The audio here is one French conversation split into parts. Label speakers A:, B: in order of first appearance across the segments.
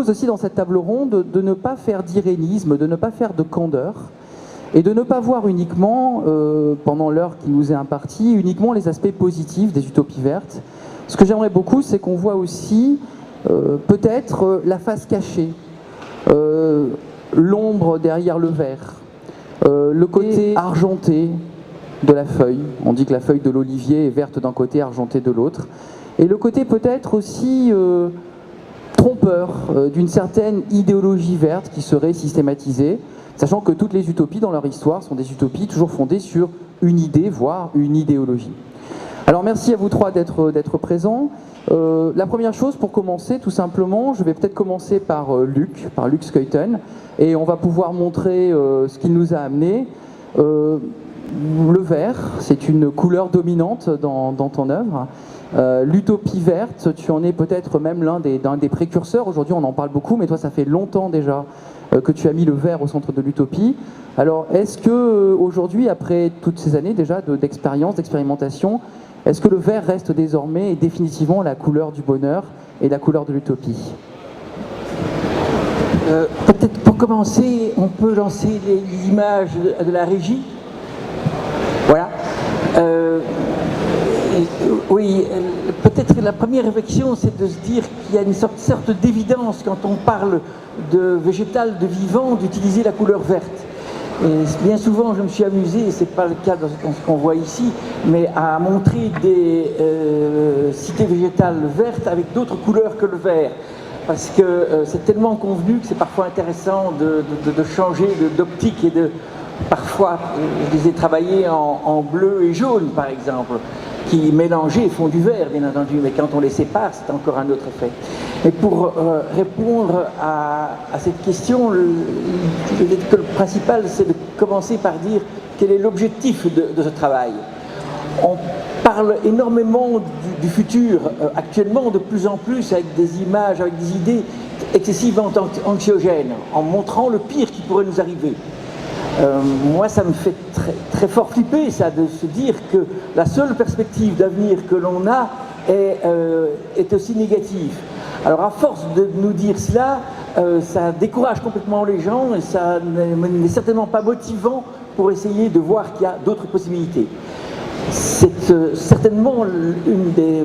A: propose aussi dans cette table ronde de ne pas faire d'irénisme, de ne pas faire de candeur, et de ne pas voir uniquement, pendant l'heure qui nous est impartie, uniquement les aspects positifs des utopies vertes. Ce que j'aimerais beaucoup, c'est qu'on voit aussi peut-être la face cachée, l'ombre derrière le verre, le côté argenté de la feuille. On dit que la feuille de l'olivier est verte d'un côté, argentée de l'autre. Et le côté peut-être aussi trompeur d'une certaine idéologie verte qui serait systématisée, sachant que toutes les utopies dans leur histoire sont des utopies toujours fondées sur une idée, voire une idéologie. Alors merci à vous trois d'être présents. La première chose pour commencer, tout simplement, je vais peut-être commencer par Luc Skeuten, et on va pouvoir montrer ce qu'il nous a amené. Le vert, c'est une couleur dominante dans ton œuvre. L'utopie verte, tu en es peut-être même l'un des précurseurs. Aujourd'hui, on en parle beaucoup, mais toi, ça fait longtemps déjà que tu as mis le vert au centre de l'utopie. Alors, est-ce que aujourd'hui, après toutes ces années déjà d'expérience, d'expérimentation, est-ce que le vert reste désormais et définitivement la couleur du bonheur et la couleur de l'utopie?
B: Peut-être pour commencer, on peut lancer les images de la régie. Voilà. Oui, peut-être la première réflexion, c'est de se dire qu'il y a une sorte d'évidence quand on parle de végétal, de vivant, d'utiliser la couleur verte. Et bien souvent, je me suis amusé, et ce n'est pas le cas dans ce qu'on voit ici, mais à montrer des cités végétales vertes avec d'autres couleurs que le vert. Parce que c'est tellement convenu que c'est parfois intéressant de changer d'optique et de... Parfois, je les ai travaillés en bleu et jaune, par exemple, qui mélangés font du vert, bien entendu, mais quand on les sépare, c'est encore un autre effet. Et pour répondre à cette question, le principal, c'est de commencer par dire quel est l'objectif de ce travail. On parle énormément du futur, actuellement, de plus en plus, avec des images, avec des idées excessivement anxiogènes, en montrant le pire qui pourrait nous arriver. Moi, ça me fait très fort flipper, ça, de se dire que la seule perspective d'avenir que l'on a est aussi négative. Alors, à force de nous dire cela, ça décourage complètement les gens et ça n'est certainement pas motivant pour essayer de voir qu'il y a d'autres possibilités. C'est certainement une des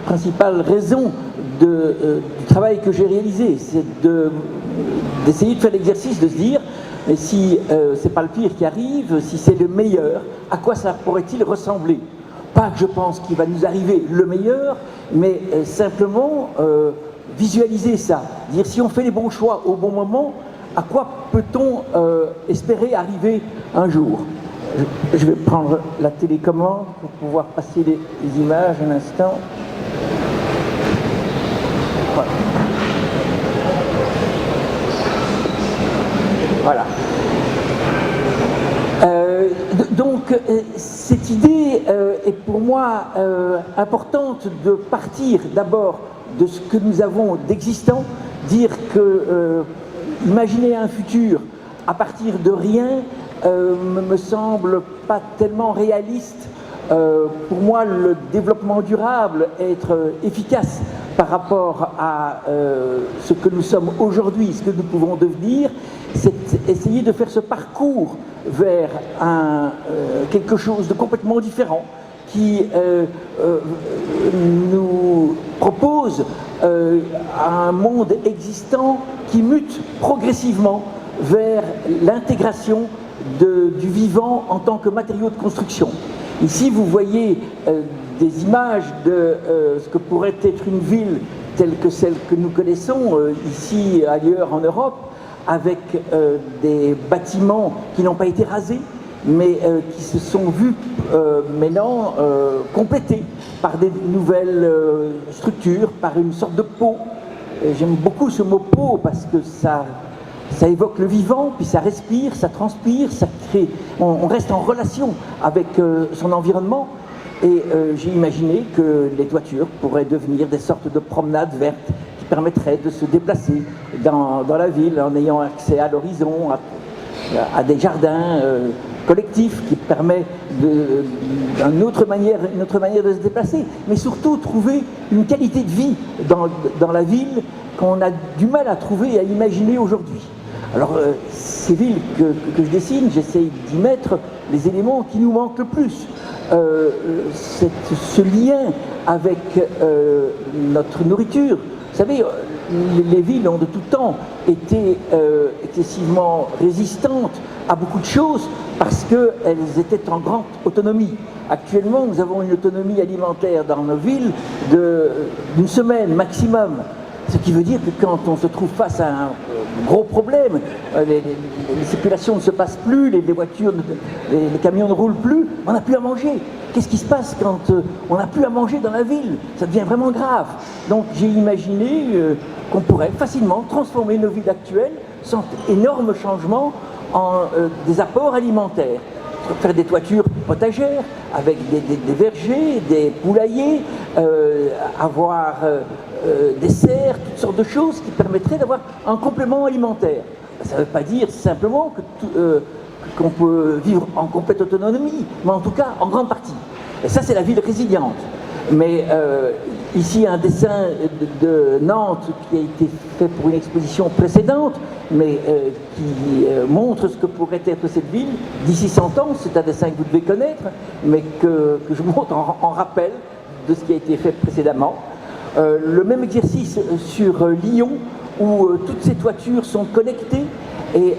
B: principales raisons du travail que j'ai réalisé, c'est d'essayer de faire l'exercice de se dire mais si c'est pas le pire qui arrive, si c'est le meilleur, à quoi ça pourrait-il ressembler? Pas que je pense qu'il va nous arriver le meilleur, mais simplement visualiser ça. Dire si on fait les bons choix au bon moment, à quoi peut-on espérer arriver un jour? Je vais prendre la télécommande pour pouvoir passer les images un instant. Voilà. Voilà. Donc, cette idée est pour moi importante de partir d'abord de ce que nous avons d'existant, dire que imaginer un futur à partir de rien me semble pas tellement réaliste. Pour moi, le développement durable, être efficace par rapport à ce que nous sommes aujourd'hui, ce que nous pouvons devenir, c'est essayer de faire ce parcours vers quelque chose de complètement différent qui nous propose un monde existant qui mute progressivement vers l'intégration du vivant en tant que matériau de construction. Ici, vous voyez des images de ce que pourrait être une ville telle que celle que nous connaissons ici, ailleurs en Europe, avec des bâtiments qui n'ont pas été rasés, mais qui se sont vus maintenant complétés par des nouvelles structures, par une sorte de peau. J'aime beaucoup ce mot peau parce que ça évoque le vivant, puis ça respire, ça transpire, ça crée. On reste en relation avec son environnement. Et j'ai imaginé que les toitures pourraient devenir des sortes de promenades vertes qui permettraient de se déplacer dans la ville en ayant accès à l'horizon, à des jardins collectifs qui permettent une autre manière de se déplacer, mais surtout trouver une qualité de vie dans la ville qu'on a du mal à trouver et à imaginer aujourd'hui. Alors, ces villes que je dessine, j'essaye d'y mettre les éléments qui nous manquent le plus. Ce lien avec notre nourriture. Vous savez, les villes ont de tout temps été excessivement résistantes à beaucoup de choses parce qu'elles étaient en grande autonomie. Actuellement, nous avons une autonomie alimentaire dans nos villes d'une semaine maximum. Ce qui veut dire que quand on se trouve face à un gros problème, les circulations ne se passent plus, les voitures, les camions ne roulent plus, on n'a plus à manger. Qu'est-ce qui se passe quand on n'a plus à manger dans la ville? Ça devient vraiment grave. Donc j'ai imaginé qu'on pourrait facilement transformer nos villes actuelles sans énormes changements en des apports alimentaires. Faire des toitures potagères avec des vergers, des poulaillers, avoir des serres, toutes sortes de choses qui permettraient d'avoir un complément alimentaire. Ça ne veut pas dire simplement qu'on peut vivre en complète autonomie, mais en tout cas en grande partie. Et ça, c'est la ville résiliente. Mais ici, un dessin de Nantes qui a été fait pour une exposition précédente, mais qui montre ce que pourrait être cette ville d'ici 100 ans. C'est un dessin que vous devez connaître, mais que je montre en rappel de ce qui a été fait précédemment. Le même exercice sur Lyon, où toutes ces toitures sont connectées et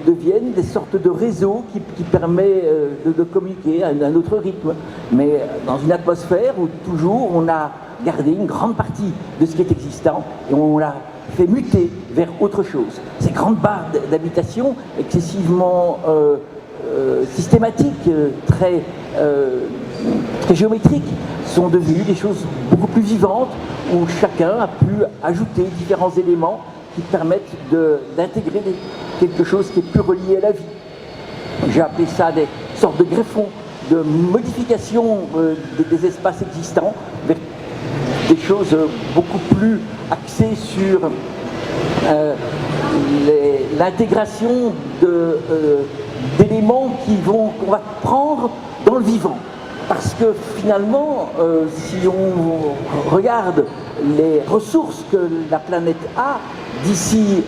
B: deviennent des sortes de réseaux qui permettent de communiquer à un autre rythme, mais dans une atmosphère où toujours on a gardé une grande partie de ce qui est existant et on l'a fait muter vers autre chose. Ces grandes barres d'habitation excessivement systématiques, très géométriques, sont devenues des choses beaucoup plus vivantes où chacun a pu ajouter différents éléments qui permettent d'intégrer quelque chose qui est plus relié à la vie. J'ai appelé ça des sortes de greffons, de modification des espaces existants vers des choses beaucoup plus axées sur l'intégration d'éléments qu'on va prendre dans le vivant. Parce que finalement, si on regarde les ressources que la planète a, d'ici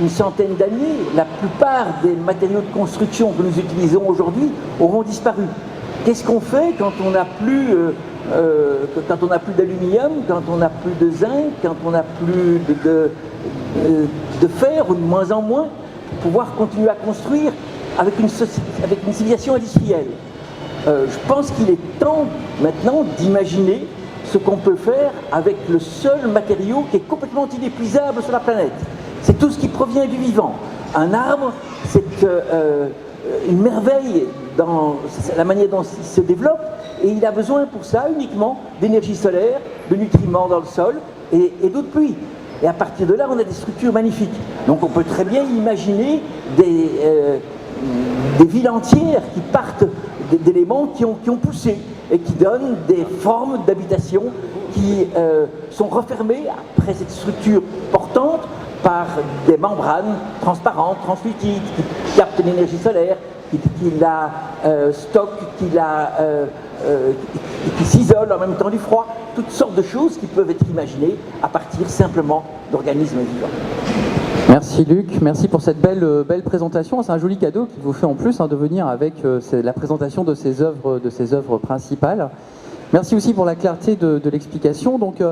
B: une centaine d'années, la plupart des matériaux de construction que nous utilisons aujourd'hui auront disparu. Qu'est-ce qu'on fait quand on n'a plus d'aluminium, quand on n'a plus de zinc, quand on n'a plus de fer, ou de moins en moins, pour pouvoir continuer à construire avec une civilisation industrielle? Je pense qu'il est temps maintenant d'imaginer ce qu'on peut faire avec le seul matériau qui est complètement inépuisable sur la planète. C'est tout ce qui provient du vivant. Un arbre, c'est une merveille dans la manière dont il se développe, et il a besoin pour ça uniquement d'énergie solaire, de nutriments dans le sol et d'eau de pluie. Et à partir de là, on a des structures magnifiques. Donc on peut très bien imaginer des villes entières qui partent d'éléments qui ont poussé et qui donnent des formes d'habitation qui sont refermées après cette structure portante par des membranes transparentes, translucides, qui captent l'énergie solaire, qui la stockent, qui s'isolent en même temps du froid. Toutes sortes de choses qui peuvent être imaginées à partir simplement d'organismes vivants.
A: Merci Luc, merci pour cette belle présentation. C'est un joli cadeau qu'il vous fait en plus de venir avec la présentation de ses œuvres principales. Merci aussi pour la clarté de l'explication. Donc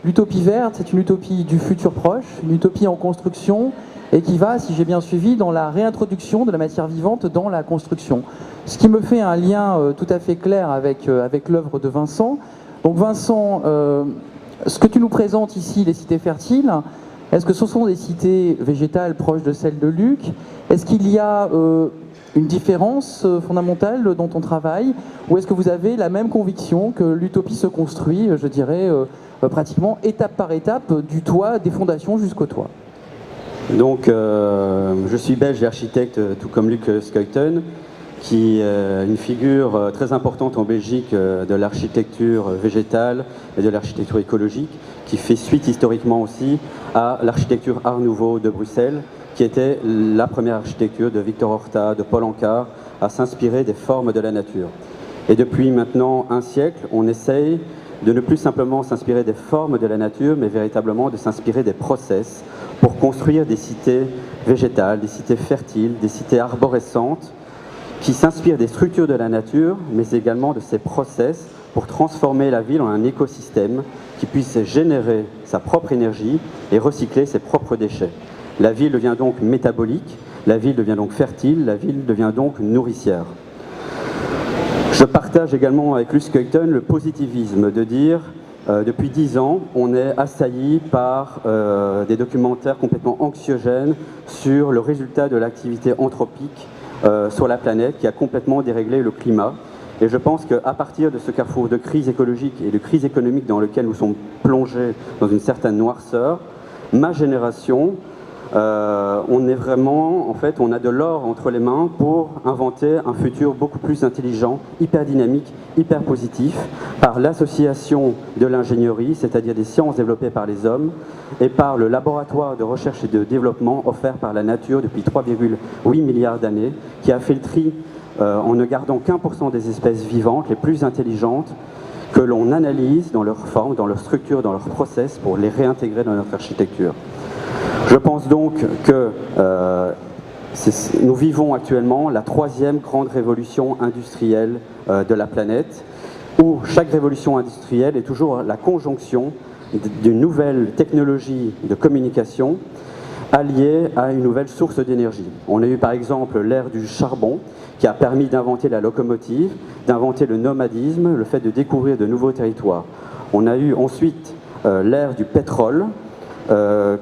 A: l'utopie verte, c'est une utopie du futur proche, une utopie en construction et qui va, si j'ai bien suivi, dans la réintroduction de la matière vivante dans la construction. Ce qui me fait un lien tout à fait clair avec l'œuvre de Vincent. Donc Vincent, ce que tu nous présentes ici, les cités fertiles, est-ce que ce sont des cités végétales proches de celles de Luc? Est-ce qu'il y a une différence fondamentale dans ton travail? Ou est-ce que vous avez la même conviction que l'utopie se construit, je dirais, pratiquement étape par étape, du toit, des fondations jusqu'au toit?
C: Donc, je suis belge et architecte, tout comme Luc Skeuten, qui est une figure très importante en Belgique de l'architecture végétale et de l'architecture écologique, qui fait suite historiquement aussi à l'architecture Art Nouveau de Bruxelles, qui était la première architecture de Victor Horta, de Paul Anka, à s'inspirer des formes de la nature. Et depuis maintenant un siècle, on essaye de ne plus simplement s'inspirer des formes de la nature, mais véritablement de s'inspirer des process pour construire des cités végétales, des cités fertiles, des cités arborescentes, qui s'inspirent des structures de la nature, mais également de ces process pour transformer la ville en un écosystème qui puisse générer sa propre énergie et recycler ses propres déchets. La ville devient donc métabolique, la ville devient donc fertile, la ville devient donc nourricière. Je partage également avec Luc Skelton le positivisme de dire depuis 10 ans, on est assailli par des documentaires complètement anxiogènes sur le résultat de l'activité anthropique sur la planète qui a complètement déréglé le climat. Et je pense qu'à partir de ce carrefour de crise écologique et de crise économique dans lequel nous sommes plongés dans une certaine noirceur, ma génération, on est vraiment, en fait, on a de l'or entre les mains pour inventer un futur beaucoup plus intelligent, hyper dynamique, hyper positif, par l'association de l'ingénierie, c'est-à-dire des sciences développées par les hommes, et par le laboratoire de recherche et de développement offert par la nature depuis 3,8 milliards d'années, qui a fait le tri en ne gardant qu'1% des espèces vivantes les plus intelligentes que l'on analyse dans leur forme, dans leur structure, dans leur process pour les réintégrer dans notre architecture. Je pense donc que nous vivons actuellement la 3e grande révolution industrielle de la planète, où chaque révolution industrielle est toujours la conjonction d'une nouvelle technologie de communication alliée à une nouvelle source d'énergie. On a eu par exemple l'ère du charbon, qui a permis d'inventer la locomotive, d'inventer le nomadisme, le fait de découvrir de nouveaux territoires. On a eu ensuite l'ère du pétrole,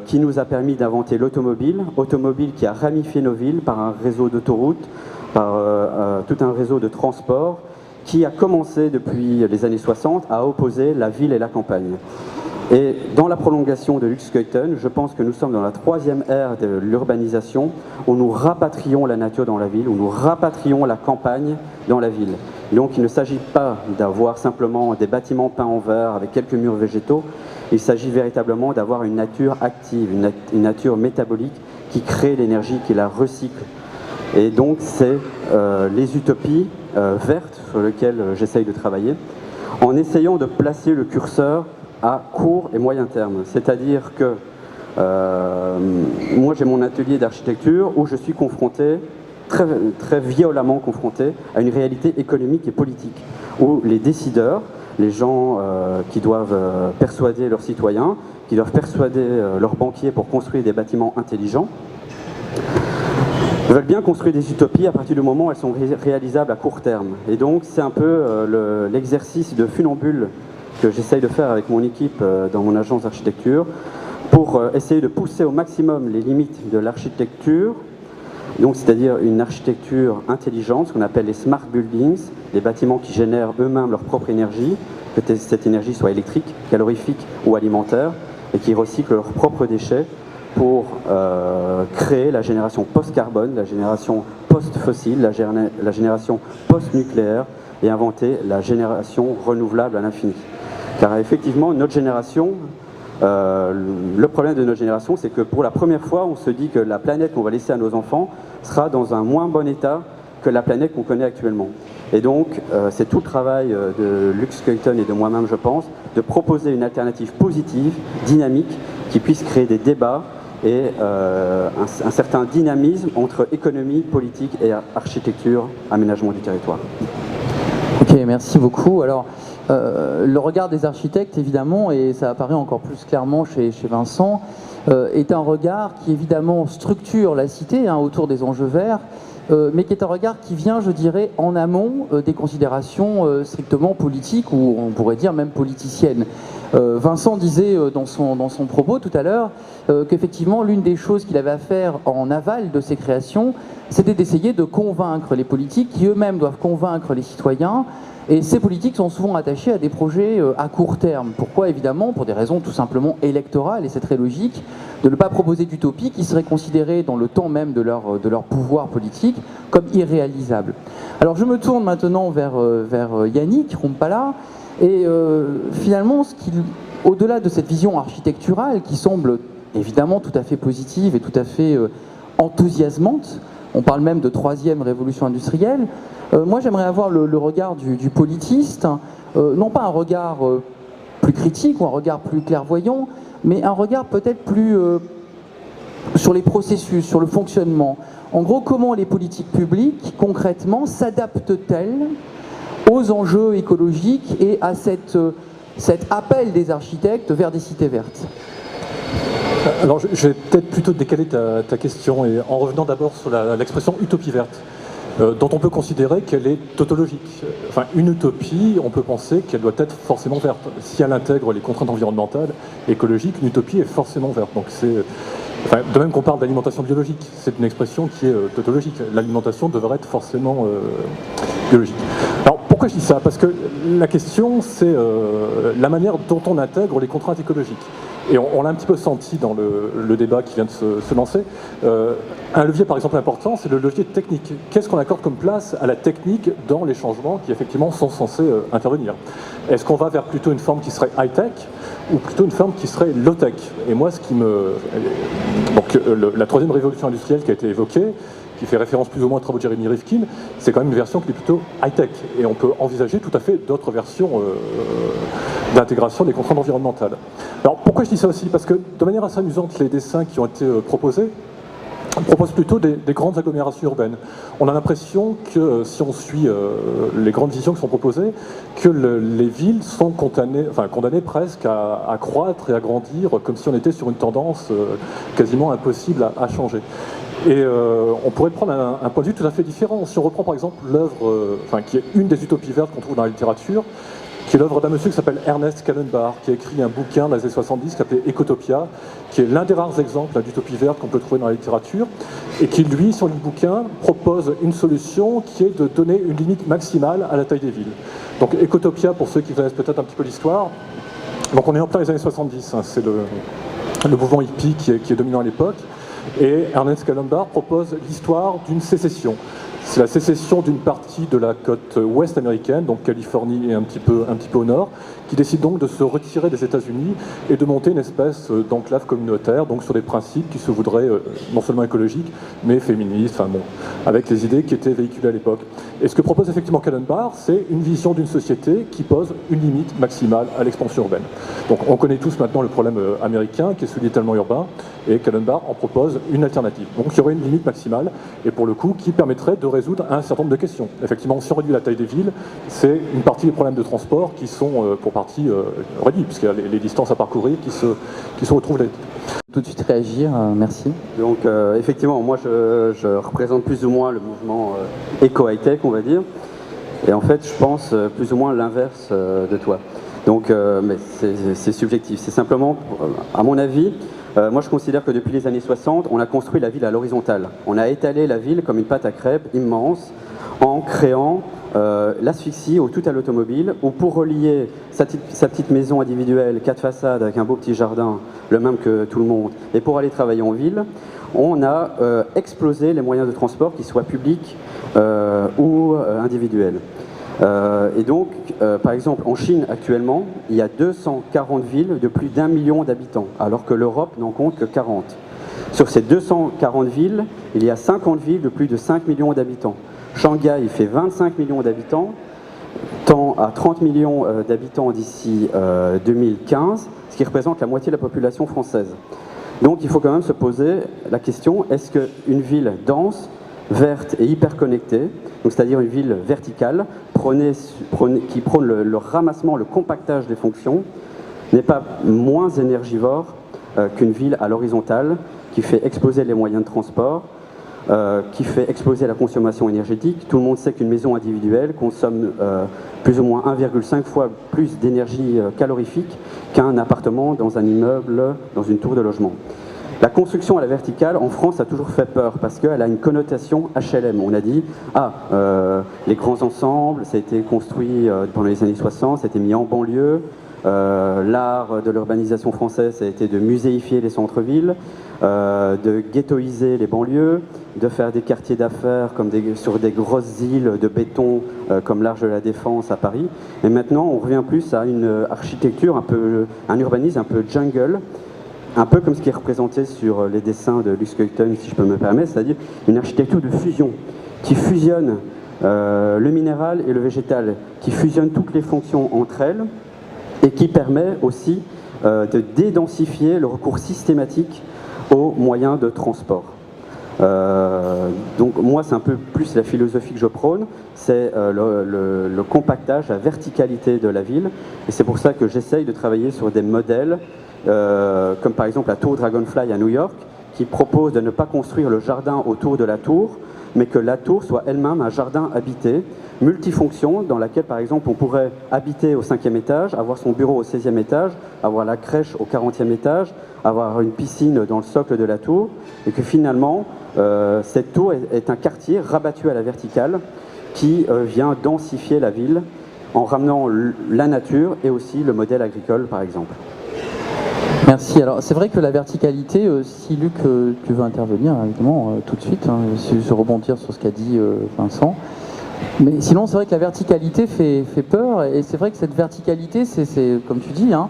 C: qui nous a permis d'inventer l'automobile, automobile qui a ramifié nos villes par un réseau d'autoroutes, par tout un réseau de transport, qui a commencé depuis les années 60 à opposer la ville et la campagne. Et dans la prolongation de Luc Skelton, je pense que nous sommes dans la 3e ère de l'urbanisation, où nous rapatrions la nature dans la ville, où nous rapatrions la campagne dans la ville. Donc il ne s'agit pas d'avoir simplement des bâtiments peints en vert avec quelques murs végétaux, il s'agit véritablement d'avoir une nature active, une nature métabolique qui crée l'énergie, qui la recycle. Et donc c'est les utopies vertes sur lesquelles j'essaye de travailler, en essayant de placer le curseur à court et moyen terme. C'est-à-dire que moi j'ai mon atelier d'architecture où je suis confronté, très violemment confronté, à une réalité économique et politique, où les décideurs, les gens qui doivent persuader leurs citoyens, qui doivent persuader leurs banquiers pour construire des bâtiments intelligents, veulent bien construire des utopies à partir du moment où elles sont réalisables à court terme. Et donc c'est un peu l'exercice de funambule que j'essaye de faire avec mon équipe dans mon agence d'architecture pour essayer de pousser au maximum les limites de l'architecture, donc c'est-à-dire une architecture intelligente, ce qu'on appelle les smart buildings, des bâtiments qui génèrent eux-mêmes leur propre énergie, que cette énergie soit électrique, calorifique ou alimentaire, et qui recyclent leurs propres déchets pour créer la génération post-carbone, la génération post-fossile, la génération post-nucléaire, et inventer la génération renouvelable à l'infini. Car effectivement, notre génération, le problème de notre génération, c'est que pour la première fois, on se dit que la planète qu'on va laisser à nos enfants sera dans un moins bon état que la planète qu'on connaît actuellement. Et donc, c'est tout le travail de Luc Skelton et de moi-même, je pense, de proposer une alternative positive, dynamique, qui puisse créer des débats et un certain dynamisme entre économie, politique et architecture, aménagement du territoire.
A: Ok, merci beaucoup. Alors, le regard des architectes, évidemment, et ça apparaît encore plus clairement chez Vincent, est un regard qui, évidemment, structure la cité autour des enjeux verts, mais qui est un regard qui vient, je dirais, en amont des considérations strictement politiques, ou on pourrait dire même politiciennes. Vincent disait dans son propos tout à l'heure qu'effectivement, l'une des choses qu'il avait à faire en aval de ces créations, c'était d'essayer de convaincre les politiques qui eux-mêmes doivent convaincre les citoyens. Et ces politiques sont souvent attachées à des projets à court terme. Pourquoi? Évidemment, pour des raisons tout simplement électorales, et c'est très logique, de ne pas proposer d'utopie qui serait considérée dans le temps même de leur pouvoir politique comme irréalisable. Alors je me tourne maintenant vers Yannick Rumpala, et finalement, au-delà de cette vision architecturale qui semble évidemment tout à fait positive et tout à fait enthousiasmante, on parle même de 3e révolution industrielle, moi j'aimerais avoir le regard du politiste, non pas un regard plus critique ou un regard plus clairvoyant, mais un regard peut-être plus sur les processus, sur le fonctionnement. En gros, comment les politiques publiques, concrètement, s'adaptent-elles aux enjeux écologiques et à cet appel des architectes vers des cités vertes?
D: Alors, je vais peut-être plutôt décaler ta question, et en revenant d'abord sur l'expression utopie verte, dont on peut considérer qu'elle est tautologique. Enfin, une utopie, on peut penser qu'elle doit être forcément verte. Si elle intègre les contraintes environnementales, écologiques, une utopie est forcément verte. Donc de même qu'on parle d'alimentation biologique, c'est une expression qui est tautologique. L'alimentation devrait être forcément biologique. Alors, pourquoi je dis ça? Parce que la question, c'est la manière dont on intègre les contraintes écologiques. Et on l'a un petit peu senti dans le débat qui vient de se lancer. Un levier, par exemple, important, c'est le levier technique. Qu'est-ce qu'on accorde comme place à la technique dans les changements qui, effectivement, sont censés intervenir? Est-ce qu'on va vers plutôt une forme qui serait high-tech ou plutôt une forme qui serait low-tech? Et moi, Donc, la troisième révolution industrielle qui a été évoquée, qui fait référence plus ou moins aux travaux de Jeremy Rifkin, c'est quand même une version qui est plutôt high-tech. Et on peut envisager tout à fait d'autres versions d'intégration des contraintes environnementales. Alors pourquoi je dis ça aussi? Parce que de manière assez amusante, les dessins qui ont été proposés proposent plutôt des grandes agglomérations urbaines. On a l'impression que si on suit les grandes visions qui sont proposées, que les villes sont condamnées presque à croître et à grandir, comme si on était sur une tendance quasiment impossible à changer. Et on pourrait prendre un point de vue tout à fait différent. Si on reprend par exemple l'œuvre, qui est une des utopies vertes qu'on trouve dans la littérature, qui est l'œuvre d'un monsieur qui s'appelle Ernest Callenbach, qui a écrit un bouquin dans les années 70 qui s'appelait Ecotopia, qui est l'un des rares exemples d'utopie verte qu'on peut trouver dans la littérature, et qui, lui, sur le bouquin, propose une solution qui est de donner une limite maximale à la taille des villes. Donc Ecotopia, pour ceux qui connaissent peut-être un petit peu l'histoire, donc on est en plein les années 70, hein, c'est le mouvement hippie qui est dominant à l'époque, et Ernest Callenbach propose l'histoire d'une sécession. C'est la sécession d'une partie de la côte ouest américaine, donc Californie et un petit peu au nord, qui décide donc de se retirer des États-Unis et de monter une espèce d'enclave communautaire, donc sur des principes qui se voudraient non seulement écologiques, mais féministes, avec les idées qui étaient véhiculées à l'époque. Et ce que propose effectivement Callenbach, c'est une vision d'une société qui pose une limite maximale à l'expansion urbaine. Donc on connaît tous maintenant le problème américain, qui est celui d'étalement urbain, et Callenbach en propose une alternative. Donc il y aurait une limite maximale, et pour le coup, qui permettrait de résoudre un certain nombre de questions. Effectivement, si on réduit la taille des villes, c'est une partie des problèmes de transport qui sont pour partie réduits, puisqu'il y a les distances à parcourir qui se retrouvent là.
A: Tout de suite réagir, merci.
C: Donc effectivement, moi je représente plus ou moins le mouvement éco-high-tech, on va dire, et en fait je pense plus ou moins l'inverse de toi. Donc, mais c'est subjectif, c'est simplement, à mon avis, moi je considère que depuis les années 60, on a construit la ville à l'horizontale. On a étalé la ville comme une pâte à crêpes immense en créant l'asphyxie au tout à l'automobile, où pour relier sa petite maison individuelle, 4 façades avec un beau petit jardin, le même que tout le monde, et pour aller travailler en ville, on a explosé les moyens de transport, qu'ils soient publics ou individuels. Et donc, par exemple, en Chine, actuellement, il y a 240 villes de plus d'1 million d'habitants, alors que l'Europe n'en compte que 40. Sur ces 240 villes, il y a 50 villes de plus de 5 millions d'habitants. Shanghai fait 25 millions d'habitants, tend à 30 millions d'habitants d'ici 2015, ce qui représente la moitié de la population française. Donc il faut quand même se poser la question, est-ce qu'une ville dense, verte et hyper connectée, c'est-à-dire une ville verticale, qui prône le ramassement, le compactage des fonctions, n'est pas moins énergivore qu'une ville à l'horizontale, qui fait exploser les moyens de transport, qui fait exploser la consommation énergétique. Tout le monde sait qu'une maison individuelle consomme plus ou moins 1,5 fois plus d'énergie calorifique qu'un appartement dans un immeuble, dans une tour de logement. La construction à la verticale, en France, a toujours fait peur parce qu'elle a une connotation HLM. On a dit, les grands ensembles, ça a été construit pendant les années 60, ça a été mis en banlieue. L'art de l'urbanisation française, ça a été de muséifier les centres-villes, de ghettoiser les banlieues, de faire des quartiers d'affaires sur des grosses îles de béton comme l'Arche de la Défense à Paris. Et maintenant, on revient plus à une architecture, un urbanisme un peu jungle, un peu comme ce qui est représenté sur les dessins de Luc Skeuten, si je peux me permettre, c'est-à-dire une architecture de fusion, qui fusionne le minéral et le végétal, qui fusionne toutes les fonctions entre elles, et qui permet aussi de dédensifier le recours systématique aux moyens de transport. Donc moi, c'est un peu plus la philosophie que je prône, c'est le compactage, la verticalité de la ville, et c'est pour ça que j'essaye de travailler sur des modèles, comme par exemple la tour Dragonfly à New York, qui propose de ne pas construire le jardin autour de la tour, mais que la tour soit elle-même un jardin habité, multifonction, dans laquelle par exemple on pourrait habiter au 5e étage, avoir son bureau au 16e étage, avoir la crèche au 40e étage, avoir une piscine dans le socle de la tour, et que finalement cette tour est un quartier rabattu à la verticale qui vient densifier la ville en ramenant la nature et aussi le modèle agricole par exemple.
A: Merci. Alors c'est vrai que la verticalité, si Luc tu veux intervenir évidemment tout de suite, hein, je rebondir sur ce qu'a dit Vincent. Mais sinon c'est vrai que la verticalité fait peur, et c'est vrai que cette verticalité, c'est comme tu dis, hein,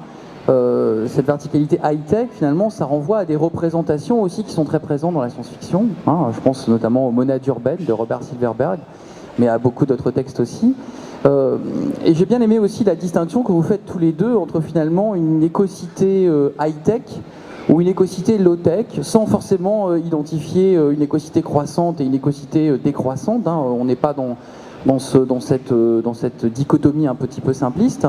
A: cette verticalité high-tech, finalement, ça renvoie à des représentations aussi qui sont très présentes dans la science-fiction. Hein. Je pense notamment aux Monades urbaines de Robert Silverberg, mais à beaucoup d'autres textes aussi. Et j'ai bien aimé aussi la distinction que vous faites tous les deux entre finalement une écocité high-tech ou une écocité low-tech, sans forcément identifier une écocité croissante et une écocité décroissante. Hein. On n'est pas dans cette dichotomie un petit peu simpliste.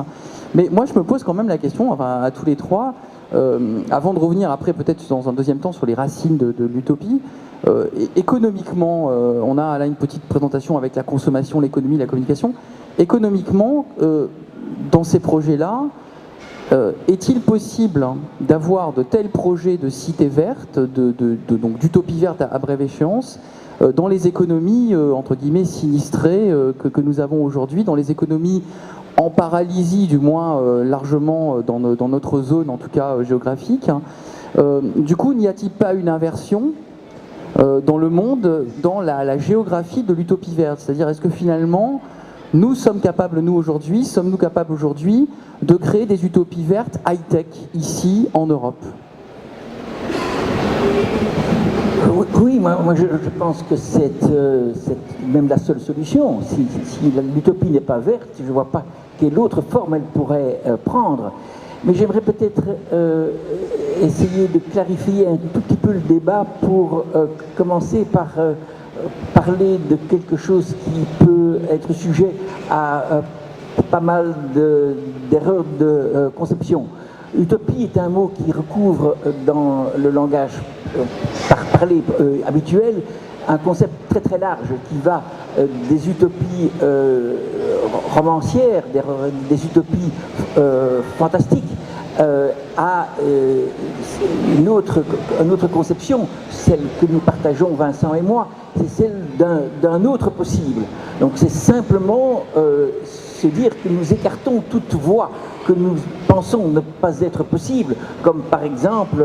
A: Mais moi, je me pose quand même la question, enfin, à tous les trois, avant de revenir après peut-être dans un deuxième temps sur les racines de l'utopie, économiquement, on a là une petite présentation avec la consommation, l'économie, la communication. Économiquement, dans ces projets-là, est-il possible d'avoir de tels projets de cité verte, donc d'utopie verte à brève échéance, dans les économies, entre guillemets, sinistrées que nous avons aujourd'hui, dans les économies en paralysie, du moins largement dans notre zone, en tout cas géographique. Du coup, n'y a-t-il pas une inversion dans le monde, dans la géographie de l'utopie verte? C'est-à-dire, est-ce que finalement, nous sommes capables, sommes-nous capables aujourd'hui de créer des utopies vertes high-tech ici en Europe?
B: Oui, moi je pense que c'est même la seule solution. Si l'utopie n'est pas verte, je ne vois pas quelle autre forme elle pourrait prendre. Mais j'aimerais peut-être essayer de clarifier un tout petit peu le débat pour commencer par parler de quelque chose qui peut être sujet à pas mal d'erreurs de conception. Utopie est un mot qui recouvre dans le langage parlé habituel un concept très très large qui va des utopies romancières, des utopies fantastiques, à une autre conception, celle que nous partageons Vincent et moi, c'est celle d'un autre possible. Donc c'est simplement se dire que nous écartons toute voie que nous pensons ne pas être possible, comme par exemple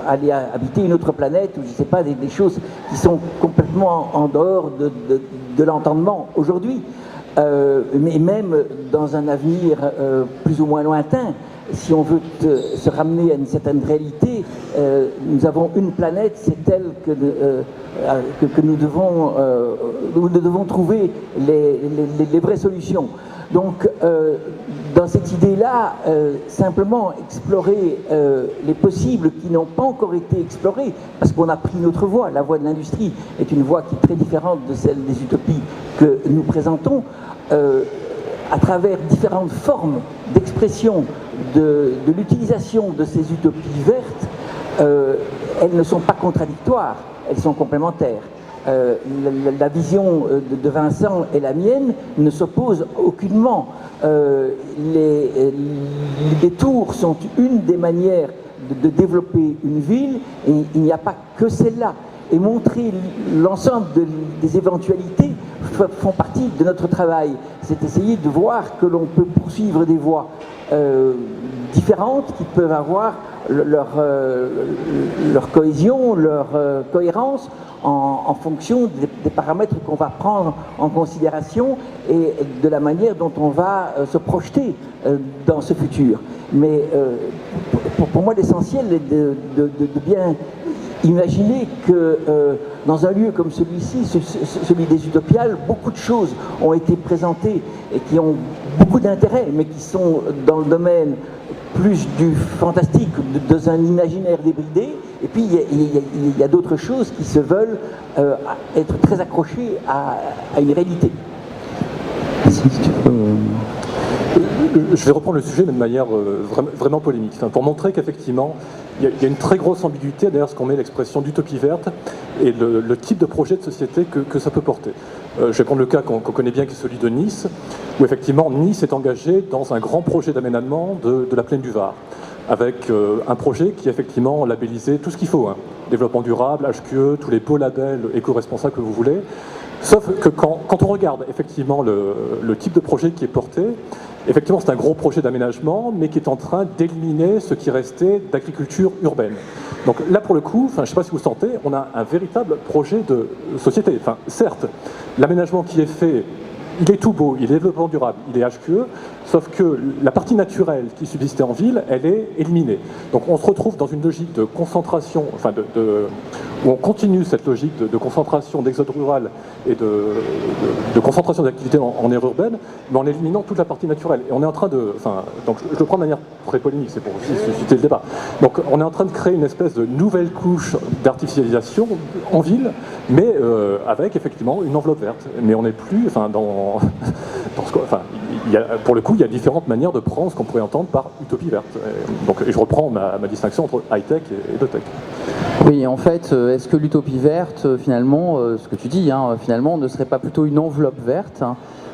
B: aller habiter une autre planète, ou je ne sais pas, des choses qui sont complètement en dehors de l'entendement aujourd'hui. Mais même dans un avenir plus ou moins lointain, si on veut se ramener à une certaine réalité, nous avons une planète, c'est elle que nous devons trouver les vraies solutions. Donc, dans cette idée-là, simplement explorer les possibles qui n'ont pas encore été explorés, parce qu'on a pris notre voie. La voie de l'industrie est une voie qui est très différente de celle des utopies que nous présentons. À travers différentes formes d'expression de l'utilisation de ces utopies vertes, elles ne sont pas contradictoires, elles sont complémentaires. La vision de Vincent et la mienne ne s'opposent aucunement. Les tours sont une des manières de développer une ville, et il n'y a pas que celle-là. Et montrer l'ensemble des éventualités font partie de notre travail. C'est essayer de voir que l'on peut poursuivre des voies différentes qui peuvent avoir leur cohésion, leur cohérence en fonction des paramètres qu'on va prendre en considération et de la manière dont on va se projeter dans ce futur. Mais pour moi, l'essentiel est de bien Imaginez que dans un lieu comme celui-ci, celui des Utopiales, beaucoup de choses ont été présentées et qui ont beaucoup d'intérêt, mais qui sont dans le domaine plus du fantastique, dans un imaginaire débridé. Et puis il y a d'autres choses qui se veulent être très accrochées à une réalité.
A: Si tu peux...
D: Je vais reprendre le sujet mais de manière vraiment polémique, enfin, pour montrer qu'effectivement, il y a une très grosse ambiguïté derrière ce qu'on met l'expression d'utopie verte et le type de projet de société que ça peut porter. Je vais prendre le cas qu'on connaît bien, qui est celui de Nice, où effectivement Nice est engagé dans un grand projet d'aménagement de la plaine du Var, avec un projet qui est effectivement labellisé tout ce qu'il faut, hein, développement durable, HQE, tous les beaux labels éco-responsables que vous voulez. Sauf que quand on regarde effectivement le type de projet qui est porté, effectivement c'est un gros projet d'aménagement, mais qui est en train d'éliminer ce qui restait d'agriculture urbaine. Donc là pour le coup, je ne sais pas si vous sentez, on a un véritable projet de société. Enfin, certes, l'aménagement qui est fait, il est tout beau, il est développement durable, il est HQE, sauf que la partie naturelle qui subsistait en ville, elle est éliminée. Donc on se retrouve dans une logique de concentration, enfin où on continue cette logique de concentration, d'exode rural et de concentration d'activités en aire urbaine, mais en éliminant toute la partie naturelle. Et on est en train de... donc je le prends de manière très polémique, c'est pour susciter le débat. Donc on est en train de créer une espèce de nouvelle couche d'artificialisation en ville, mais avec effectivement une enveloppe verte. Mais on n'est plus pour le coup, il y a différentes manières de prendre ce qu'on pourrait entendre par utopie verte. Et je reprends ma distinction entre high-tech et low-tech.
A: Oui, en fait, est-ce que l'utopie verte, finalement, ce que tu dis, finalement, ne serait pas plutôt une enveloppe verte,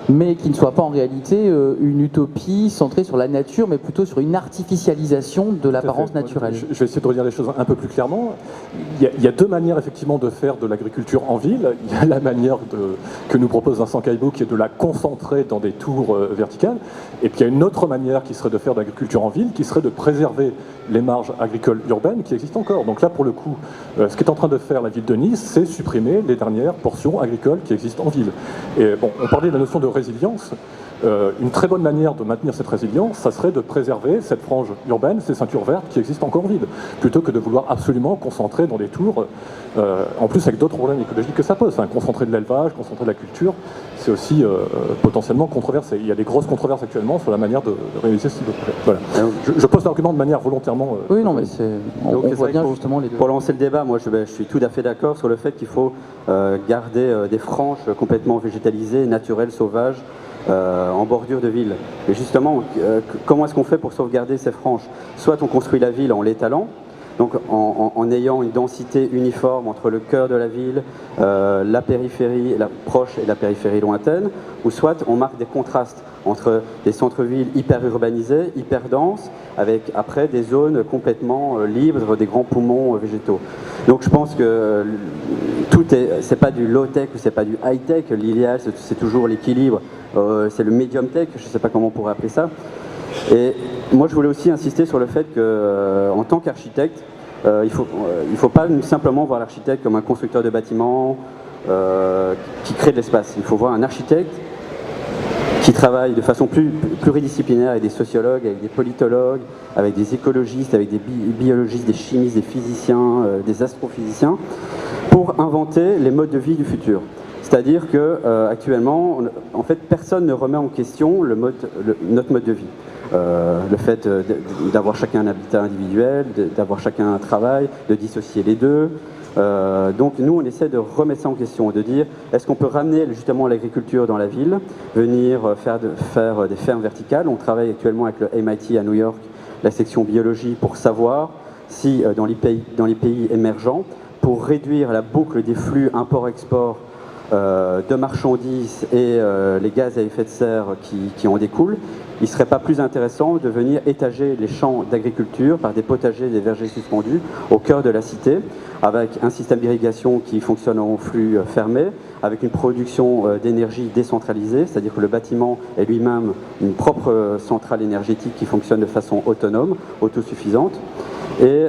A: mais qui ne soit pas en réalité une utopie centrée sur la nature, mais plutôt sur une artificialisation de l'apparence naturelle?
D: Je vais essayer de redire les choses un peu plus clairement. Il y a deux manières effectivement de faire de l'agriculture en ville. Il y a la manière que nous propose Vincent Caillebout, qui est de la concentrer dans des tours verticales. Et puis il y a une autre manière qui serait de faire de l'agriculture en ville, qui serait de préserver les marges agricoles urbaines qui existent encore. Donc là, pour le coup, ce qu'est en train de faire la ville de Nice, c'est supprimer les dernières portions agricoles qui existent en ville. Et bon, on parlait de la notion de résilience. Une très bonne manière de maintenir cette résilience, ça serait de préserver cette frange urbaine, ces ceintures vertes qui existent encore en ville, plutôt que de vouloir absolument concentrer dans les tours, en plus avec d'autres problèmes écologiques que ça pose. Concentrer de l'élevage, concentrer de la culture, c'est aussi potentiellement controversé. Il y a des grosses controverses actuellement sur la manière de réaliser ce type de projet. Voilà. Je pose l'argument de manière volontairement...
A: Oui, non, mais on voit bien justement les deux.
C: Pour lancer le débat, moi je suis tout à fait d'accord sur le fait qu'il faut garder des franges complètement végétalisées, naturelles, sauvages, en bordure de ville. Et justement, comment est-ce qu'on fait pour sauvegarder ces franges? Soit on construit la ville en l'étalant, donc en ayant une densité uniforme entre le cœur de la ville, la périphérie proche et la périphérie lointaine, ou soit on marque des contrastes entre des centres-villes hyper urbanisés, hyper denses, avec après des zones complètement libres, des grands poumons végétaux. Donc je pense que c'est pas du low-tech ou c'est pas du high-tech, l'idéal c'est toujours l'équilibre, c'est le medium-tech, je sais pas comment on pourrait appeler ça. Et moi je voulais aussi insister sur le fait qu'en tant qu'architecte, il faut pas simplement voir l'architecte comme un constructeur de bâtiments qui crée de l'espace. Il faut voir un architecte qui travaille de façon pluridisciplinaire avec des sociologues, avec des politologues, avec des écologistes, avec des biologistes, des chimistes, des physiciens, des astrophysiciens, pour inventer les modes de vie du futur. C'est-à-dire que actuellement, en fait, personne ne remet en question notre mode de vie. Le fait d'avoir chacun un habitat individuel, d'avoir chacun un travail, de dissocier les deux. Donc nous, on essaie de remettre ça en question, de dire est-ce qu'on peut ramener justement l'agriculture dans la ville, venir faire des fermes verticales. On travaille actuellement avec le MIT à New York, la section biologie, pour savoir si dans les pays émergents, pour réduire la boucle des flux import-export de marchandises et les gaz à effet de serre qui en découlent, il ne serait pas plus intéressant de venir étager les champs d'agriculture par des potagers, des vergers suspendus au cœur de la cité, avec un système d'irrigation qui fonctionne en flux fermé, avec une production d'énergie décentralisée, c'est-à-dire que le bâtiment est lui-même une propre centrale énergétique qui fonctionne de façon autonome, autosuffisante. Et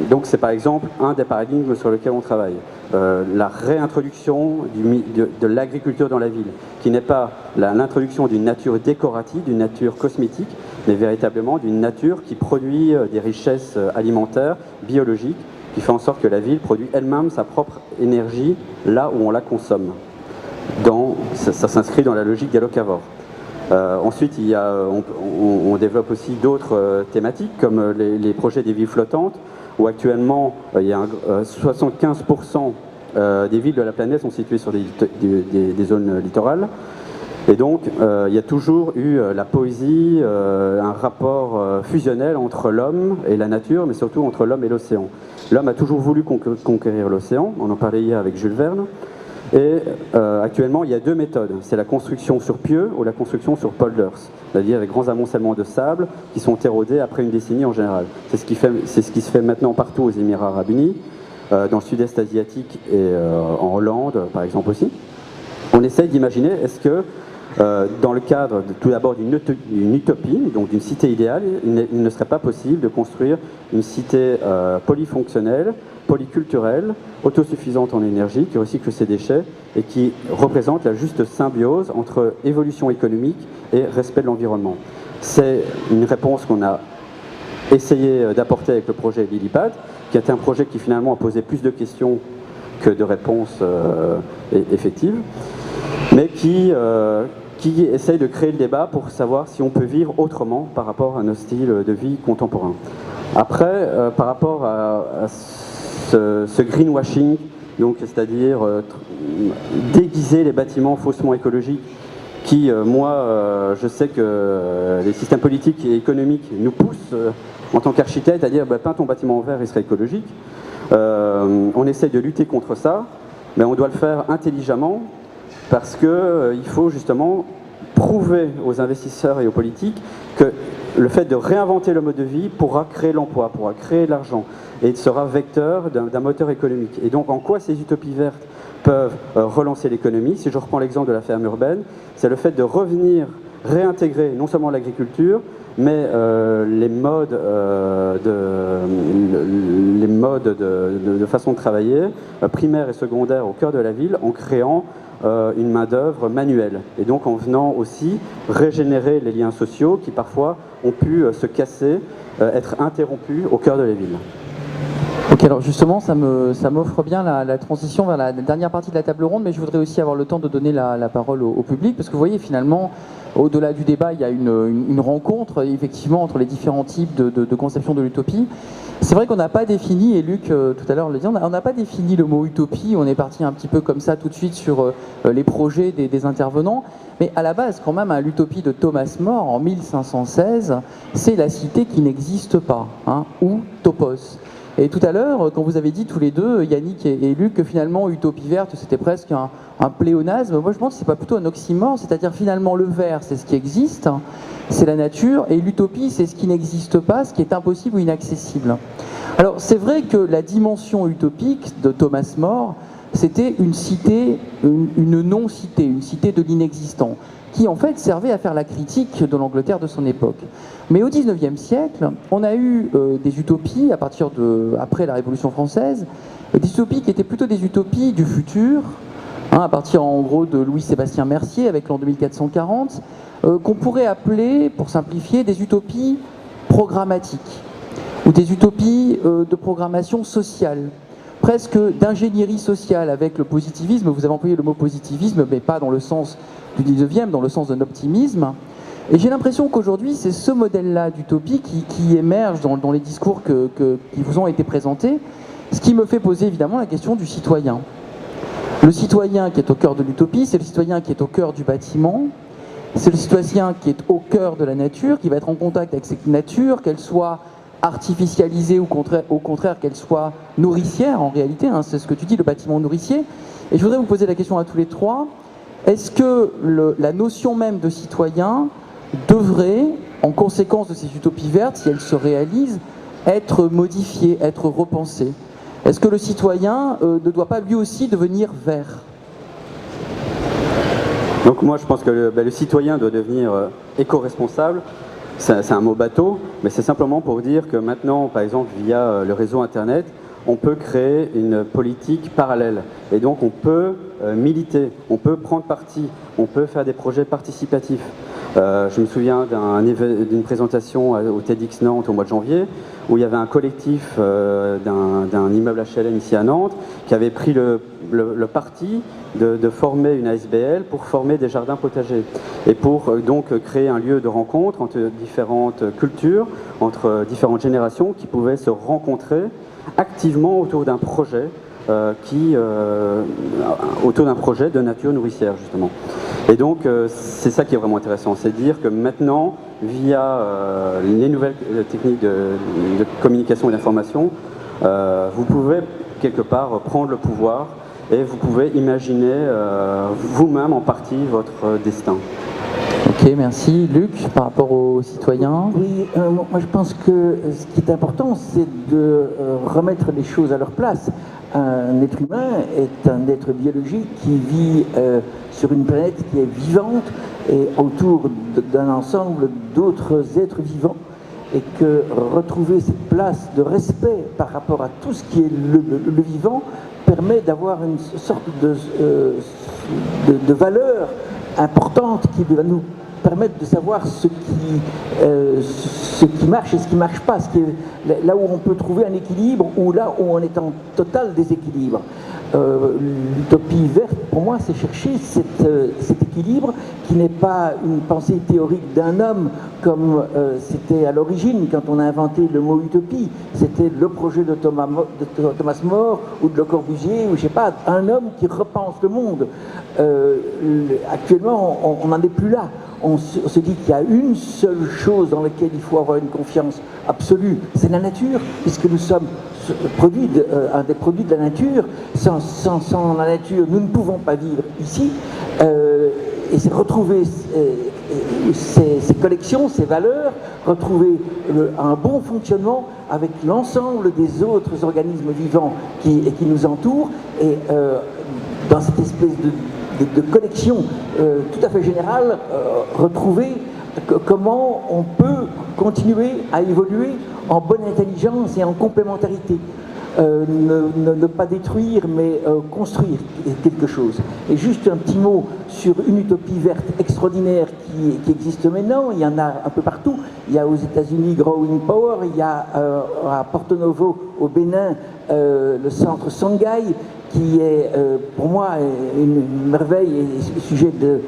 C: donc c'est par exemple un des paradigmes sur lesquels on travaille. La réintroduction de l'agriculture dans la ville, qui n'est pas l'introduction d'une nature décorative, d'une nature cosmétique, mais véritablement d'une nature qui produit des richesses alimentaires, biologiques, qui fait en sorte que la ville produit elle-même sa propre énergie là où on la consomme. Ça s'inscrit dans la logique des locavores. Ensuite, on développe aussi d'autres thématiques, comme les projets des villes flottantes, où actuellement, il y a 75% des villes de la planète sont situées sur des zones littorales. Et donc, il y a toujours eu la poésie, un rapport fusionnel entre l'homme et la nature, mais surtout entre l'homme et l'océan. L'homme a toujours voulu conquérir l'océan, on en parlait hier avec Jules Verne, et actuellement, il y a deux méthodes. C'est la construction sur pieux ou la construction sur polders, c'est-à-dire avec grands amoncellements de sable qui sont érodés après une décennie en général. C'est ce qui se fait maintenant partout aux Émirats arabes unis, dans le sud-est asiatique et en Hollande, par exemple aussi. On essaye d'imaginer, est-ce que dans le cadre tout d'abord d'une utopie, donc d'une cité idéale, il ne serait pas possible de construire une cité polyfonctionnelle, polyculturelle, autosuffisante en énergie, qui recycle ses déchets et qui représente la juste symbiose entre évolution économique et respect de l'environnement. C'est une réponse qu'on a essayé d'apporter avec le projet Lilipad, qui était un projet qui finalement a posé plus de questions que de réponses effectives, mais qui essaye de créer le débat pour savoir si on peut vivre autrement par rapport à nos styles de vie contemporains. Après, par rapport à ce greenwashing, donc c'est-à-dire déguiser les bâtiments faussement écologiques, qui, moi, je sais que les systèmes politiques et économiques nous poussent en tant qu'architectes à dire peins ton bâtiment en vert, il serait écologique. On essaye de lutter contre ça, mais on doit le faire intelligemment, parce qu'il faut justement prouver aux investisseurs et aux politiques que le fait de réinventer le mode de vie pourra créer l'emploi, pourra créer de l'argent et sera vecteur d'un moteur économique. Et donc en quoi ces utopies vertes peuvent relancer l'économie? Si je reprends l'exemple de la ferme urbaine, c'est le fait de revenir réintégrer non seulement l'agriculture, mais les modes de façon de travailler, primaire et secondaire au cœur de la ville, en créant une main-d'œuvre manuelle. Et donc en venant aussi régénérer les liens sociaux qui parfois ont pu se casser, être interrompus au cœur de la ville.
A: Ok, alors justement, ça m'offre bien la transition vers la dernière partie de la table ronde, mais je voudrais aussi avoir le temps de donner la parole au public, parce que vous voyez, finalement, au-delà du débat, il y a une rencontre, effectivement, entre les différents types de conception de l'utopie. C'est vrai qu'on n'a pas défini, et Luc tout à l'heure le dit, on n'a pas défini le mot utopie, on est parti un petit peu comme ça tout de suite sur les projets des intervenants, mais à la base, quand même, l'utopie de Thomas More, en 1516, c'est la cité qui n'existe pas, ou topos. Et tout à l'heure, quand vous avez dit tous les deux, Yannick et Luc, que finalement utopie verte c'était presque un pléonasme, moi je pense que c'est pas plutôt un oxymore, c'est-à-dire finalement le vert c'est ce qui existe, c'est la nature, et l'utopie c'est ce qui n'existe pas, ce qui est impossible ou inaccessible. Alors c'est vrai que la dimension utopique de Thomas More, c'était une cité, une non-cité, une cité de l'inexistant, qui en fait servait à faire la critique de l'Angleterre de son époque. Mais au XIXe siècle, on a eu des utopies, après la Révolution française, des utopies qui étaient plutôt des utopies du futur, à partir en gros de Louis-Sébastien Mercier avec l'an 2440, qu'on pourrait appeler, pour simplifier, des utopies programmatiques, ou des utopies de programmation sociale, presque d'ingénierie sociale avec le positivisme. Vous avez employé le mot positivisme, mais pas dans le sens du 19e, dans le sens d'un optimisme. Et j'ai l'impression qu'aujourd'hui, c'est ce modèle-là d'utopie qui émerge dans les discours qui vous ont été présentés, ce qui me fait poser évidemment la question du citoyen. Le citoyen qui est au cœur de l'utopie, c'est le citoyen qui est au cœur du bâtiment, c'est le citoyen qui est au cœur de la nature, qui va être en contact avec cette nature, qu'elle soit artificialisée ou au contraire qu'elle soit nourricière en réalité, c'est ce que tu dis, le bâtiment nourricier. Et je voudrais vous poser la question à tous les trois, est-ce que la notion même de citoyen devrait, en conséquence de ces utopies vertes, si elles se réalisent, être modifiée, être repensée? Est-ce que le citoyen ne doit pas lui aussi devenir vert?
C: Donc moi je pense que le citoyen doit devenir éco-responsable. C'est un mot bateau, mais c'est simplement pour dire que maintenant, par exemple, via le réseau Internet, on peut créer une politique parallèle. Et donc on peut militer, on peut prendre parti, on peut faire des projets participatifs. Je me souviens d'une présentation au TEDx Nantes au mois de janvier, où il y avait un collectif d'un immeuble HLM ici à Nantes qui avait pris le parti de former une ASBL pour former des jardins potagers et pour donc créer un lieu de rencontre entre différentes cultures, entre différentes générations qui pouvaient se rencontrer activement autour d'un projet autour d'un projet de nature nourricière justement. Et donc c'est ça qui est vraiment intéressant, c'est de dire que maintenant, via les nouvelles techniques de communication et d'information, vous pouvez quelque part prendre le pouvoir et vous pouvez imaginer vous-même en partie votre destin.
A: Ok, merci. Luc, par rapport aux citoyens?
B: Oui, moi je pense que ce qui est important, c'est de remettre les choses à leur place. Un être humain est un être biologique qui vit sur une planète qui est vivante et autour d'un ensemble d'autres êtres vivants, et que retrouver cette place de respect par rapport à tout ce qui est le vivant permet d'avoir une sorte de valeur importante qui va nous permettre de savoir ce qui marche et ce qui ne marche pas, là où on peut trouver un équilibre ou là où on est en total déséquilibre. L'utopie verte, pour moi, c'est chercher cet équilibre qui n'est pas une pensée théorique d'un homme comme c'était à l'origine quand on a inventé le mot utopie. C'était le projet de Thomas More ou de Le Corbusier, ou je sais pas, un homme qui repense le monde. Actuellement, on n'en est plus là. On se dit qu'il y a une seule chose dans laquelle il faut avoir une confiance absolue, c'est la nature, puisque nous sommes un des produits de la nature. Sans la nature, nous ne pouvons pas vivre ici. Et c'est retrouver ces collections, ces valeurs, retrouver un bon fonctionnement avec l'ensemble des autres organismes vivants qui nous entourent, et dans cette espèce de collection tout à fait générale, retrouver comment on peut continuer à évoluer en bonne intelligence et en complémentarité. Ne pas détruire, mais construire quelque chose. Et juste un petit mot sur une utopie verte extraordinaire qui existe maintenant. Il y en a un peu partout. Il y a aux États-Unis Growing Power, il y a à Porto Novo au Bénin le centre Sangai, qui est pour moi une merveille et sujet de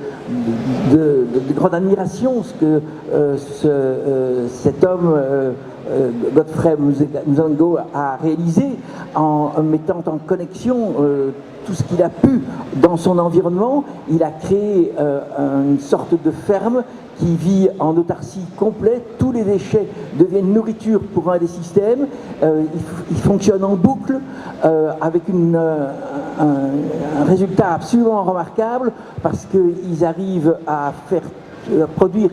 B: grande admiration, ce que cet homme Godfrey Muzango a réalisé en mettant en connexion tout ce qu'il a pu dans son environnement. Il a créé une sorte de ferme qui vit en autarcie complète. Tous les déchets deviennent nourriture pour un des systèmes. Il fonctionne en boucle avec un résultat absolument remarquable, parce qu'ils arrivent à produire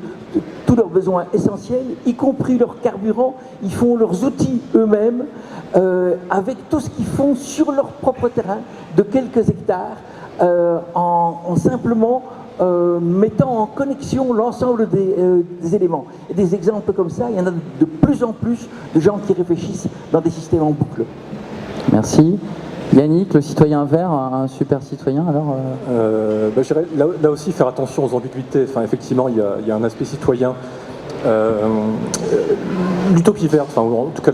B: tous leurs besoins essentiels, y compris leur carburant. Ils font leurs outils eux-mêmes, avec tout ce qu'ils font sur leur propre terrain de quelques hectares, en simplement mettant en connexion l'ensemble des éléments. Et des exemples comme ça, il y en a de plus en plus de gens qui réfléchissent dans des systèmes en boucle.
A: Merci. Yannick, le citoyen vert, un super citoyen, alors
D: je dirais, là aussi, faire attention aux ambiguïtés. Enfin, effectivement, il y a un aspect citoyen. L'utopie verte, enfin, ou en tout cas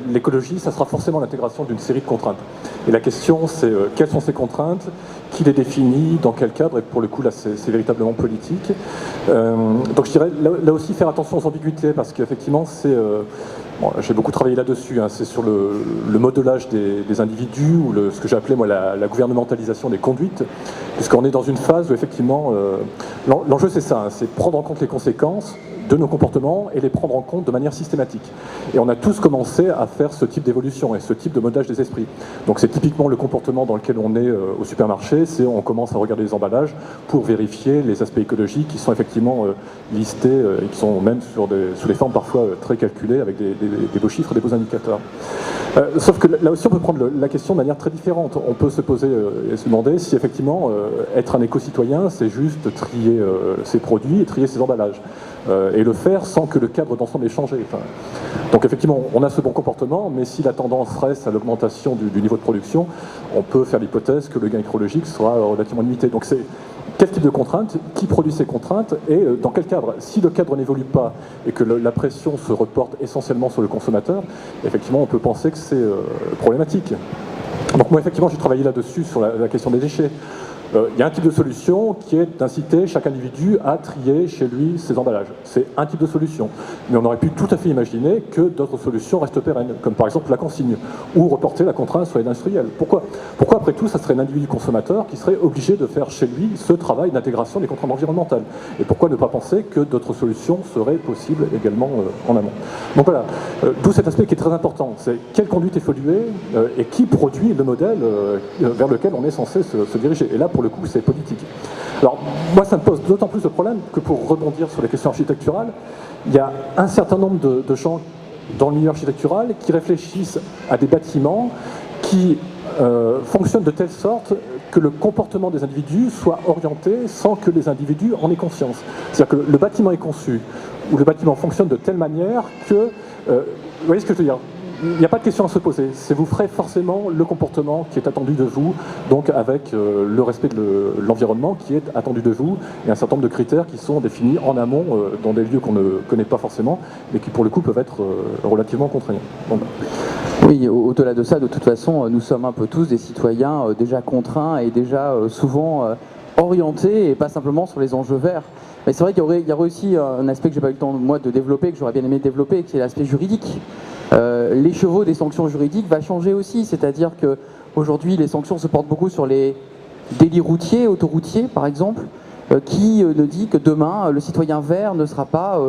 D: l'écologie, ça sera forcément l'intégration d'une série de contraintes. Et la question, c'est quelles sont ces contraintes, qui les définit, dans quel cadre, et pour le coup, là, c'est véritablement politique. Donc je dirais, là aussi, faire attention aux ambiguïtés, parce qu'effectivement, c'est... Bon, j'ai beaucoup travaillé là-dessus, hein, c'est sur le modelage des individus, ou ce que j'appelais moi la gouvernementalisation des conduites, puisqu'on est dans une phase où effectivement, l'enjeu c'est ça, hein, c'est prendre en compte les conséquences de nos comportements et les prendre en compte de manière systématique. Et on a tous commencé à faire ce type d'évolution et ce type de modelage des esprits. Donc c'est typiquement le comportement dans lequel on est au supermarché, c'est on commence à regarder les emballages pour vérifier les aspects écologiques qui sont effectivement listés et qui sont même sous des formes parfois très calculées avec des beaux chiffres, des beaux indicateurs. Sauf que là aussi on peut prendre la question de manière très différente. On peut se poser et se demander si effectivement être un éco-citoyen c'est juste trier ses produits et trier ses emballages. Et le faire sans que le cadre d'ensemble ait changé. Enfin, donc effectivement, on a ce bon comportement, mais si la tendance reste à l'augmentation du niveau de production, on peut faire l'hypothèse que le gain écologique sera relativement limité. Donc quel type de contraintes, qui produit ces contraintes et dans quel cadre. Si le cadre n'évolue pas et que la pression se reporte essentiellement sur le consommateur, effectivement on peut penser que c'est problématique. Donc moi effectivement j'ai travaillé là-dessus sur la question des déchets. Il y a un type de solution qui est d'inciter chaque individu à trier chez lui ses emballages. C'est un type de solution. Mais on aurait pu tout à fait imaginer que d'autres solutions restent pérennes, comme par exemple la consigne, ou reporter la contrainte sur les industriels. Pourquoi après tout, ça serait l'individu consommateur qui serait obligé de faire chez lui ce travail d'intégration des contraintes environnementales? Et pourquoi ne pas penser que d'autres solutions seraient possibles également en amont? Donc voilà, d'où cet aspect qui est très important. C'est quelle conduite évoluer et qui produit le modèle vers lequel on est censé se diriger. Et là, pour le coup, c'est politique. Alors, moi, ça me pose d'autant plus de problème que pour rebondir sur les questions architecturales, il y a un certain nombre de gens dans le milieu architectural qui réfléchissent à des bâtiments qui fonctionnent de telle sorte que le comportement des individus soit orienté sans que les individus en aient conscience. C'est-à-dire que le bâtiment est conçu, ou le bâtiment fonctionne de telle manière que... vous voyez ce que je veux dire ? Il n'y a pas de question à se poser, c'est vous ferez forcément le comportement qui est attendu de vous, donc avec le respect de l'environnement qui est attendu de vous, et un certain nombre de critères qui sont définis en amont dans des lieux qu'on ne connaît pas forcément, mais qui pour le coup peuvent être relativement contraignants. Bon.
A: Oui, au-delà de ça, de toute façon, nous sommes un peu tous des citoyens déjà contraints et déjà souvent orientés, et pas simplement sur les enjeux verts. Mais c'est vrai qu'il y aurait aussi un aspect que j'ai pas eu le temps, moi, de développer, que j'aurais bien aimé développer, qui est l'aspect juridique. L'écheveau des sanctions juridiques va changer aussi, c'est-à-dire qu'aujourd'hui les sanctions se portent beaucoup sur les délits routiers, autoroutiers par exemple, qui ne dit que demain le citoyen vert ne sera pas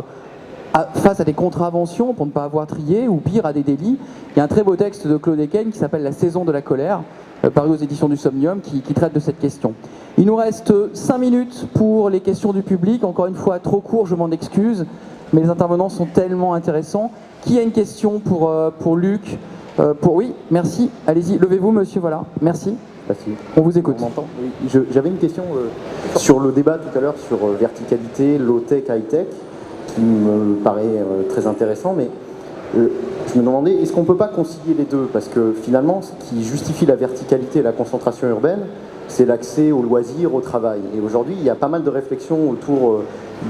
A: face à des contraventions pour ne pas avoir trié ou pire à des délits. Il y a un très beau texte de Claude Eken qui s'appelle La saison de la colère, paru aux éditions du Somnium, qui traite de cette question. Il nous reste 5 minutes pour les questions du public, encore une fois trop court, je m'en excuse, mais les intervenants sont tellement intéressants. Qui a une question pour Luc Oui, merci. Allez-y, levez-vous, monsieur, voilà. Merci.
E: Merci.
A: On vous écoute.
E: On m'entend ? Oui. J'avais une question sur le débat tout à l'heure sur verticalité, low-tech, high-tech, qui me paraît très intéressant, mais je me demandais, est-ce qu'on ne peut pas concilier les deux? Parce que finalement, ce qui justifie la verticalité et la concentration urbaine, c'est l'accès aux loisirs, au travail. Et aujourd'hui, il y a pas mal de réflexions autour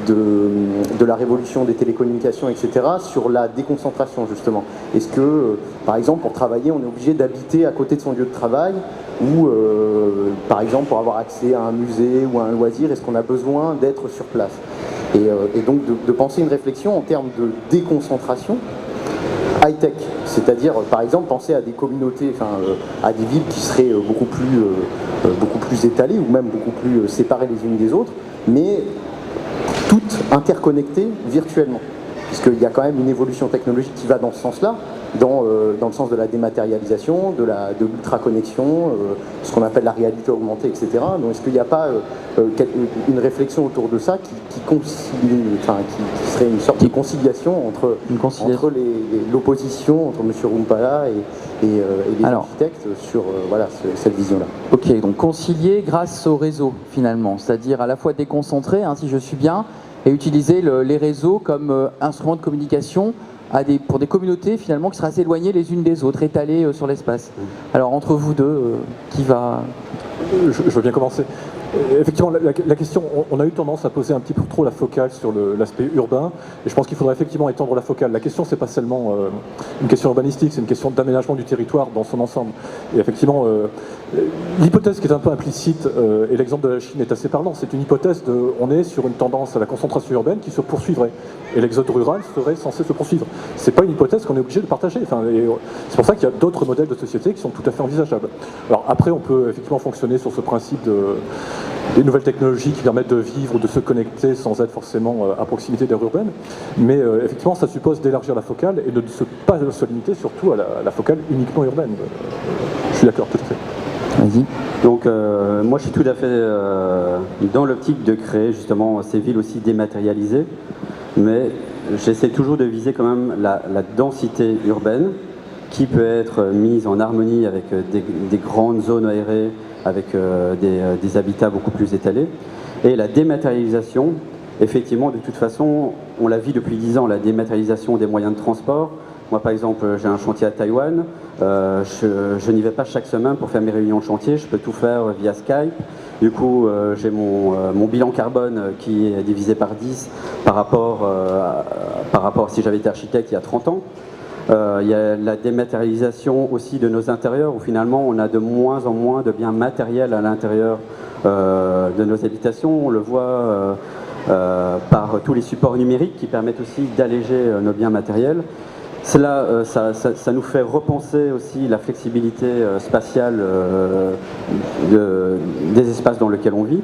E: de la révolution des télécommunications, etc., sur la déconcentration, justement. Est-ce que, par exemple, pour travailler, on est obligé d'habiter à côté de son lieu de travail, ou, par exemple, pour avoir accès à un musée ou à un loisir, est-ce qu'on a besoin d'être sur place? Et donc, de penser une réflexion en termes de déconcentration, high-tech, c'est-à-dire par exemple penser à des communautés, à des villes qui seraient beaucoup plus étalées ou même beaucoup plus séparées les unes des autres, mais toutes interconnectées virtuellement. Puisqu'il y a quand même une évolution technologique qui va dans ce sens-là, dans le sens de la dématérialisation, de l'ultra-connexion, ce qu'on appelle la réalité augmentée, etc. Donc est-ce qu'il n'y a pas une réflexion autour de ça qui serait une sorte de conciliation entre l'opposition entre M. Rumpala et les architectes sur cette vision-là?
A: Ok, donc concilier grâce au réseau finalement, c'est-à-dire à la fois déconcentrer, si je suis bien, et utiliser les réseaux comme instrument de communication pour des communautés finalement qui seraient assez éloignées les unes des autres, étalées sur l'espace. Alors entre vous deux, qui va...
D: Je veux bien commencer. Effectivement, la question, on a eu tendance à poser un petit peu trop la focale sur l'aspect urbain, et je pense qu'il faudrait effectivement étendre la focale. La question, c'est pas seulement une question urbanistique, c'est une question d'aménagement du territoire dans son ensemble. Et effectivement, l'hypothèse qui est un peu implicite, et l'exemple de la Chine est assez parlant, c'est une hypothèse on est sur une tendance à la concentration urbaine qui se poursuivrait, et l'exode rural serait censé se poursuivre. C'est pas une hypothèse qu'on est obligé de partager. C'est pour ça qu'il y a d'autres modèles de société qui sont tout à fait envisageables. Alors après, on peut effectivement fonctionner sur ce principe des nouvelles technologies qui permettent de vivre ou de se connecter sans être forcément à proximité d'aires urbaines. Mais effectivement, ça suppose d'élargir la focale et de ne pas se limiter surtout à la focale uniquement urbaine. Je suis d'accord, tout à fait.
A: Vas-y.
C: Donc moi je suis tout à fait dans l'optique de créer justement ces villes aussi dématérialisées, mais j'essaie toujours de viser quand même la densité urbaine qui peut être mise en harmonie avec des grandes zones aérées, avec des habitats beaucoup plus étalés. Et la dématérialisation, effectivement, de toute façon, on la vit depuis 10 ans, la dématérialisation des moyens de transport. Moi, par exemple, j'ai un chantier à Taïwan, je n'y vais pas chaque semaine pour faire mes réunions de chantier, je peux tout faire via Skype. Du coup, j'ai mon bilan carbone qui est divisé par 10 par rapport à si j'avais été architecte il y a 30 ans. Il y a la dématérialisation aussi de nos intérieurs, où finalement on a de moins en moins de biens matériels à l'intérieur de nos habitations. On le voit par tous les supports numériques qui permettent aussi d'alléger nos biens matériels. Cela, ça nous fait repenser aussi la flexibilité spatiale des espaces dans lesquels on vit.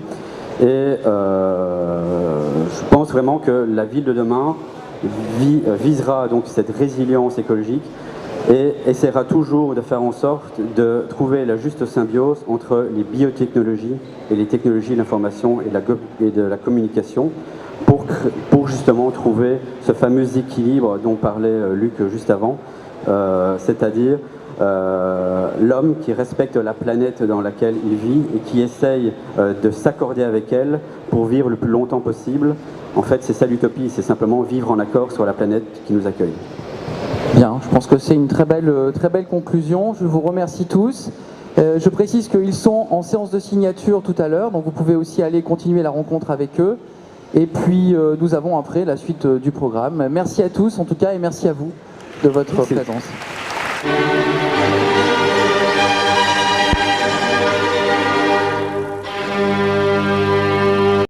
C: Et je pense vraiment que la ville de demain visera donc cette résilience écologique et essaiera toujours de faire en sorte de trouver la juste symbiose entre les biotechnologies et les technologies de l'information et de la communication pour justement trouver ce fameux équilibre dont parlait Luc juste avant, c'est-à-dire l'homme qui respecte la planète dans laquelle il vit et qui essaye de s'accorder avec elle pour vivre le plus longtemps possible. En fait, c'est ça l'utopie, c'est simplement vivre en accord sur la planète qui nous accueille.
A: Bien, je pense que c'est une très belle conclusion. Je vous remercie tous. Je précise qu'ils sont en séance de signature tout à l'heure, donc vous pouvez aussi aller continuer la rencontre avec eux. Et puis, nous avons après la suite du programme. Merci à tous, en tout cas, et merci à vous de votre présence.